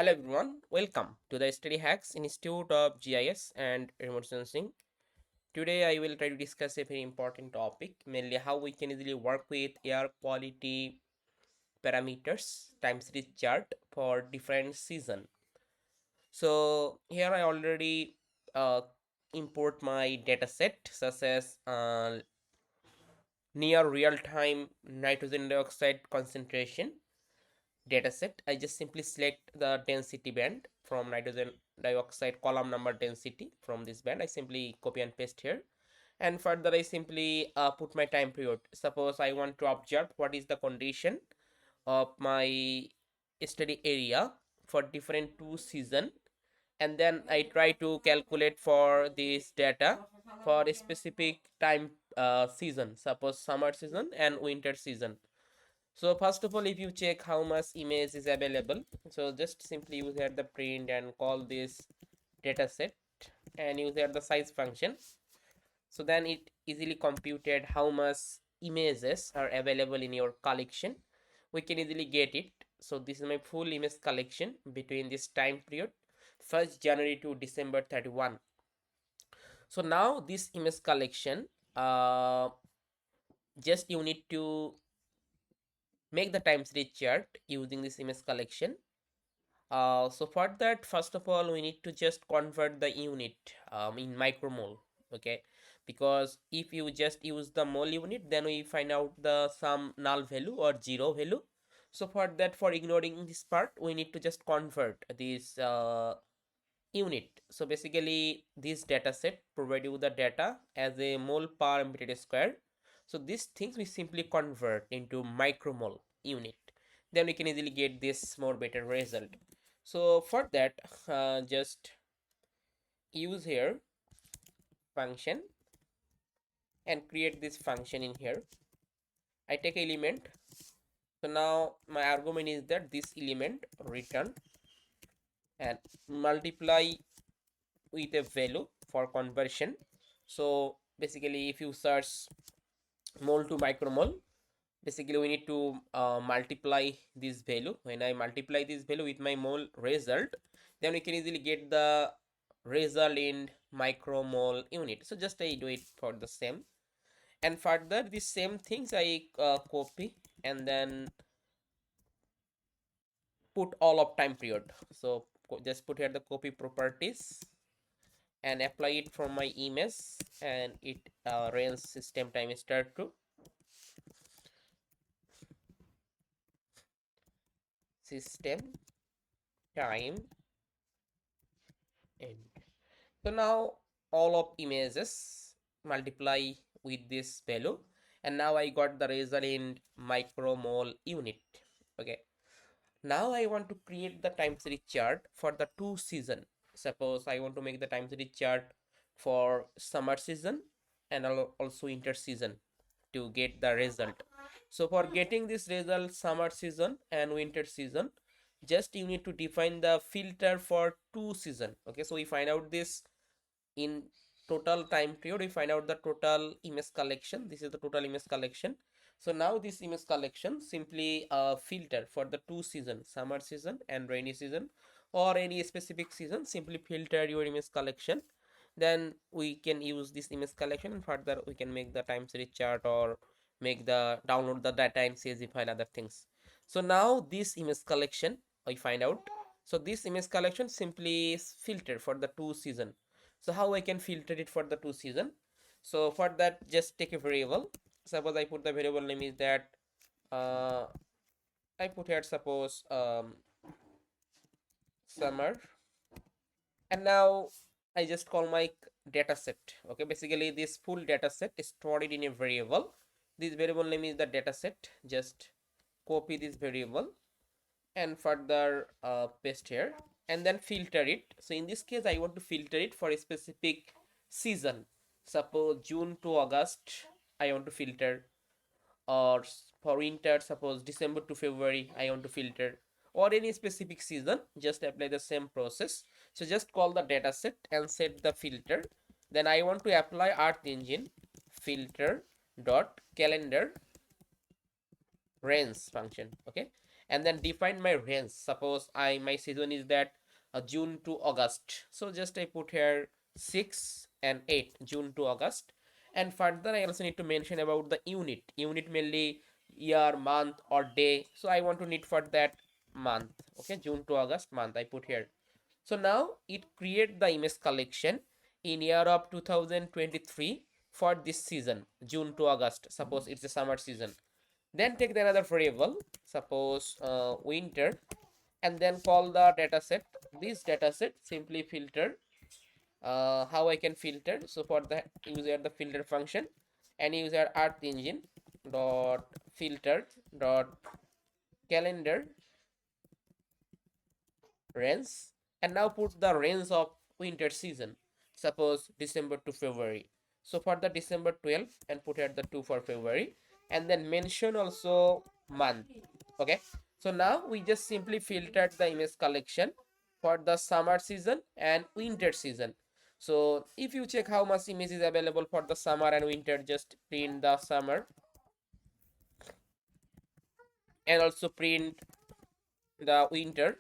Hello everyone, welcome to the Study Hacks Institute of GIS and Remote Sensing. Today I will try to discuss a very important topic, mainly how we can easily work with air quality parameters time series chart for different season. So here I already uh, import my data set such as near real time nitrogen dioxide concentration dataset. I just simply select the density band from nitrogen dioxide column number density from this band. I simply copy and paste here, and further I simply put my time period. Suppose I want to observe what is the condition of my study area for different two season, and then I try to calculate for this data for a specific time season, suppose summer season and winter season. So first of all, if you check how much image is available, so just simply use here the print and call this data set and use here the size function. So then it easily computed how much images are available in your collection. We can easily get it. So this is my full image collection between this time period 1st January to December 31. So now this image collection, just you need to make the time series chart using this image collection. So for that, first of all, we need to just convert the unit in micromole, okay? Because if you just use the mole unit, then we find out the some null value or zero value. So for that, for ignoring this part, we need to just convert this unit. So basically, this data set provide you the data as a mole per meter square. So these things we simply convert into micromole unit. Then we can easily get this more better result. So for that, just use here function and create this function in here. I take element. So now my argument is that this element return and multiply with a value for conversion. So basically, if you search mole to micromole, basically we need to multiply this value. When I multiply this value with my mole result, then we can easily get the result in micromole unit. So just I do it for the same, and further the same things I copy and then put all of time period. So just put here the copy properties and apply it from my image, and it runs system time start to system time end. So now all of images multiply with this value, and now I got the result in micromole unit. Okay, now I want to create the time series chart for the two season. Suppose I want to make the time series chart for summer season and also winter season to get the result. So for getting this result summer season and winter season, just you need to define the filter for two season. Okay, so we find out this in total time period. We find out the total image collection. This is the total image collection. So now this image collection simply filter for the two seasons, summer season and rainy season, or any specific season. Simply filter your image collection, then we can use this image collection, and further we can make the time series chart or make the download the data in CSV file, other things. So now this image collection I find out. So this image collection simply is filter for the two season. So how I can filter it for the two season? So for that, just take a variable. Suppose I put the variable name is that uh, I put here suppose summer, and now I just call my data set. Okay, basically this full data set is stored in a variable. This variable name is the data set. Just copy this variable and further paste here, and then filter it. So in this case I want to filter it for a specific season. Suppose June to August I want to filter, or for winter suppose December to February I want to filter, or any specific season. Just apply the same process. So just call the dataset and set the filter. Then I want to apply Earth Engine filter dot calendar range function. Okay, and then define my range. Suppose my season is that June to August, so just I put here 6 and 8, June to August. And further I also need to mention about the unit mainly year, month or day. So I want to need for that month. Okay, June to August month I put here. So now it create the image collection in year of 2023 for this season, June to August. Suppose it's a summer season. Then take the another variable, suppose winter, and then call the dataset. This dataset simply filter. How I can filter? So for that, use here the filter function, and use here Earth Engine dot filter dot calendar range, and now put the range of winter season, suppose December to February. So for the December 12th, and put here the 2 for February, and then mention also month. Okay, so now we just simply filtered the image collection for the summer season and winter season. So if you check how much image is available for the summer and winter, just print the summer and also print the winter,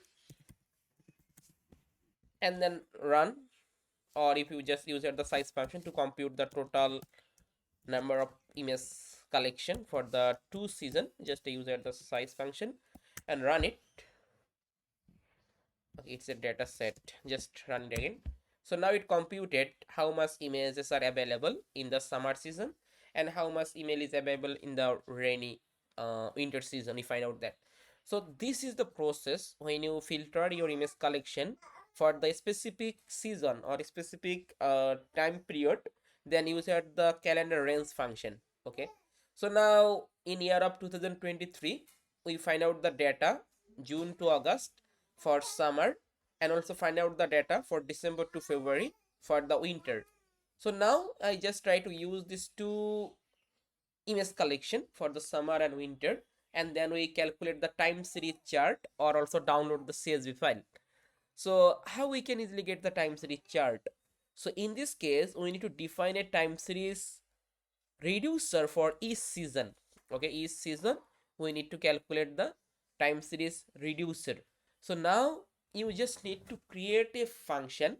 and then run. Or if you just use the size function to compute the total number of image collection for the 2 season, just use the size function and run it. Okay, it's a data set, just run it again. So now it computed how much images are available in the summer season and how much email is available in the rainy winter season. We find out that. So this is the process when you filter your image collection for the specific season or specific time period, then use the calendar range function. Okay, so now in year of 2023 we find out the data June to August for summer, and also find out the data for December to February for the winter. So now I just try to use these two image collection for the summer and winter, and then we calculate the time series chart or also download the CSV file. So how we can easily get the time series chart? So in this case we need to define a time series reducer for each season. Okay, each season we need to calculate the time series reducer. So now you just need to create a function.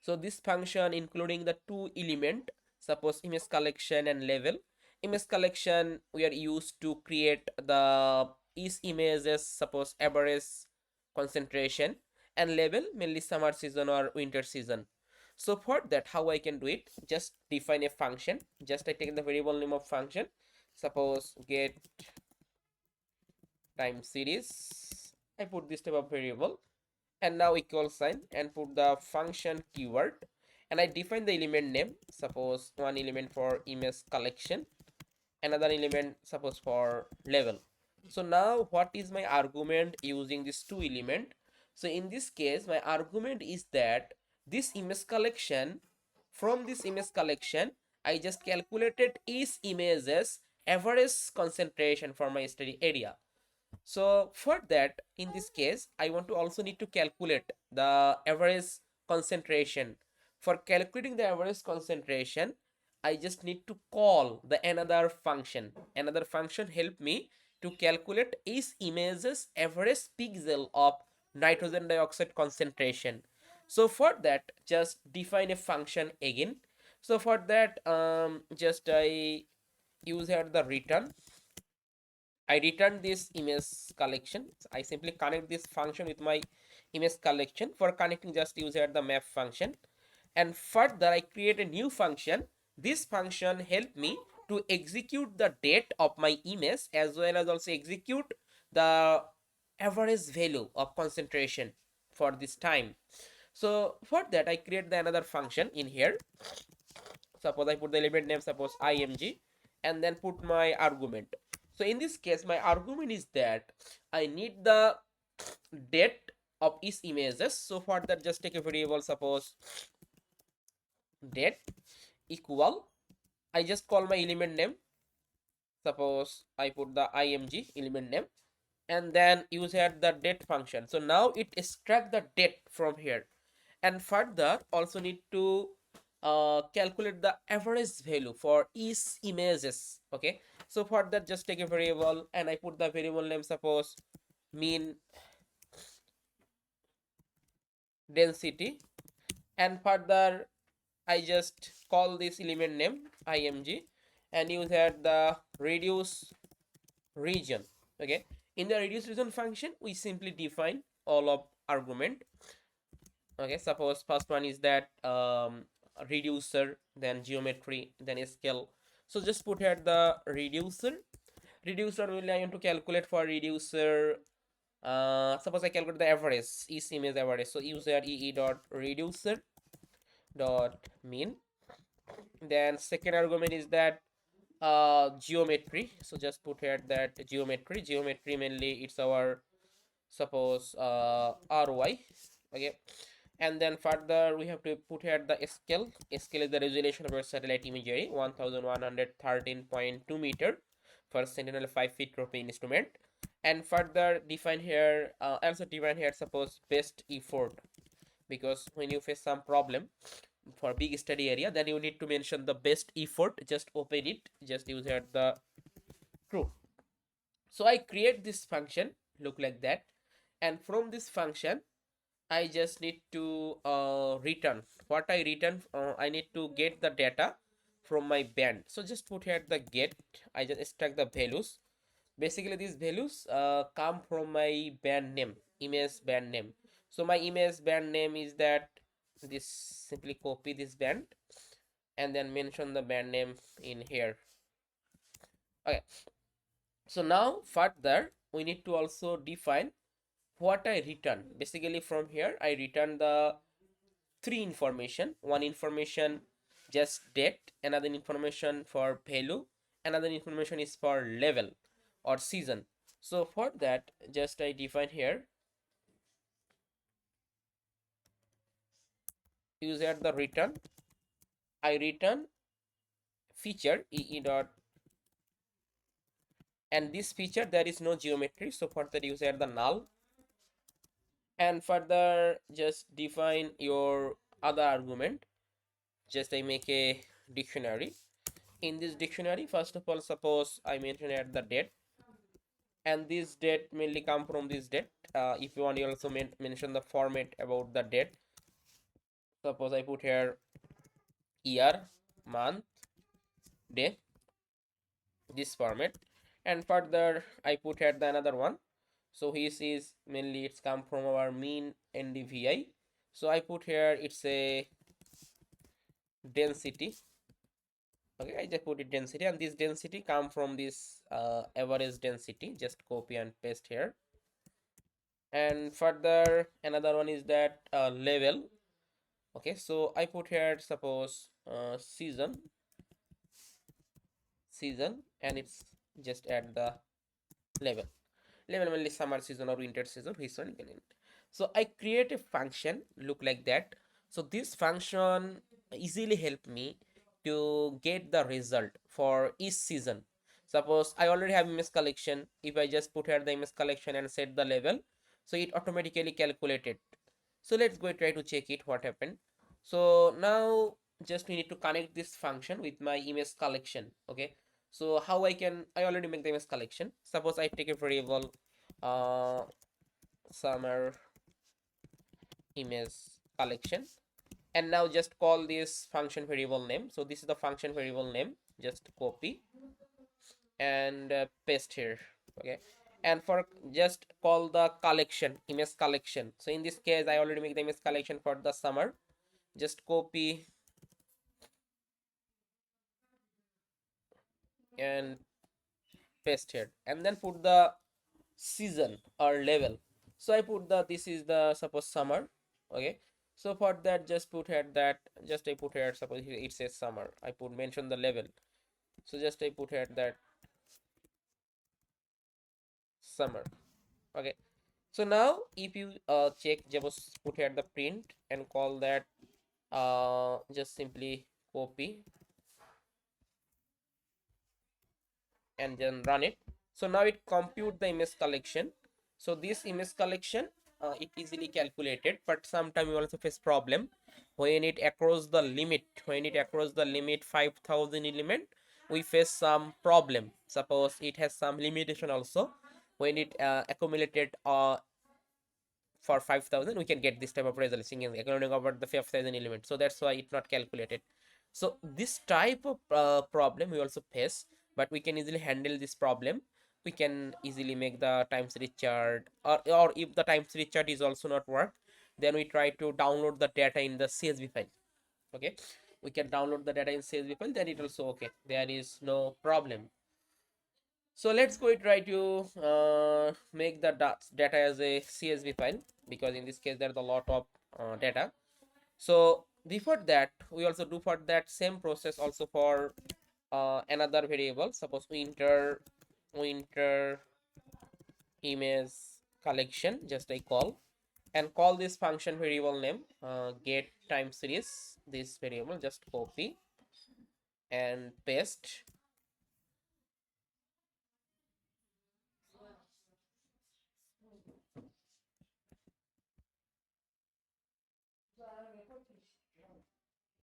So this function including the two element, suppose image collection and level. Image collection we are used to create the each images, suppose average concentration, and level mainly summer season or winter season. So for that, how I can do it? Just define a function. Just I take the variable name of function. Suppose get time series. I put this type of variable, and now equal sign, and put the function keyword, and I define the element name. Suppose one element for image collection, another element suppose for level. So now what is my argument using this two element? So in this case my argument is that this image collection, from this image collection I just calculated each image's average concentration for my study area. So for that, in this case I want to also need to calculate the average concentration. For calculating the average concentration I just need to call the another function. Another function help me to calculate each image's average pixel of nitrogen dioxide concentration. So for that, just define a function again. So for that, just I use here the return. I return this image collection. I simply connect this function with my image collection. For connecting, just use here the map function. And further, I create a new function. This function help me to execute the date of my image as well as also execute the average value of concentration for this time. So for that, I create the another function in here. Suppose I put the element name, suppose img, and then put my argument. So in this case my argument is that I need the date of each images. So for that, just take a variable, suppose date equal, I just call my element name, suppose I put the img element name, and then use here the date function. So now it extract the date from here, and further also need to calculate the average value for each images. Okay, so for that, just take a variable and I put the variable name, suppose mean density, and further I just call this element name img and use here the reduce region. Okay, in the reduce region function we simply define all of argument. Okay, suppose first one is that reducer, then geometry, then scale. So just put here the reducer will I want to calculate for reducer. Suppose I calculate the average, each image average. So use here ee dot reducer dot mean. Then second argument is that geometry. So just put here that geometry mainly it's our suppose RY. Okay, and then further we have to put here the scale is the resolution of our satellite imagery 1113.2 meter for sentinel 5 feet trooping instrument. And further define here also define here suppose best effort, because when you face some problem for big study area, then you need to mention the best effort. Just open it, just use here the true. So I create this function look like that, and from this function I just need to return what I return. I need to get the data from my band. So just put here the get. I just extract the values. Basically, these values come from my band name, image band name. So my image band name is that this. Simply copy this band and then mention the band name in here. Okay. So now further we need to also define what I return. Basically from here I return the three information. One information just date, another information for value, another information is for level or season. So for that just I define here, use here the return. I return feature ee dot, and this feature there is no geometry, so for that use here the null. And further just define your other argument. Just I make a dictionary. In this dictionary first of all suppose I mention at the date, and this date mainly come from this date. If you want you also mention the format about the date. Suppose I put here year, month, day, this format. And further I put here the another one. So his is mainly it's come from our mean ndvi. So I put here it's a density. Okay, I just put it density, and this density come from this average density. Just copy and paste here. And further another one is that level. Okay, so I put here suppose season, and it's just add the level. Mainly summer season or winter season, which one you can. So I create a function look like that. So this function easily help me to get the result for each season. Suppose I already have image collection. If I just put here the image collection and set the level, so it automatically calculated. So let's go try to check it what happened. So now just we need to connect this function with my image collection. Okay, so how I already make the image collection. Suppose I take a variable summer image collection, and now just call this function variable name. So this is the function variable name. Just copy and paste here. Okay, and for just call the collection image collection. So in this case I already make the image collection for the summer. Just copy and paste here, and then put the season or level. So I put the this is the suppose summer. Okay, so for that just put here that just I put here suppose it says summer. I put mention the level. So just I put here that summer. Okay, so now if you check just put here the print and call that just simply copy and then run it. So now it compute the image collection. So this image collection it easily calculated, but sometime you also face problem when it across the limit. When it across the limit 5000 element, we face some problem. Suppose it has some limitation also. when it accumulated for 5,000, we can get this type of resolution according over the 5,000 elements. So that's why it's not calculated. So this type of problem we also face, but we can easily handle this problem. We can easily make the time series chart, or if the time series chart is also not work, then we try to download the data in the CSV file. Okay, we can download the data in CSV file, then it also okay, there is no problem. So let's go and try to make the data as a CSV file, because in this case there's a lot of data. So before that, we also do for that same process also for another variable. Suppose we enter image collection, just I call, and call this function variable name get time series. This variable just copy and paste,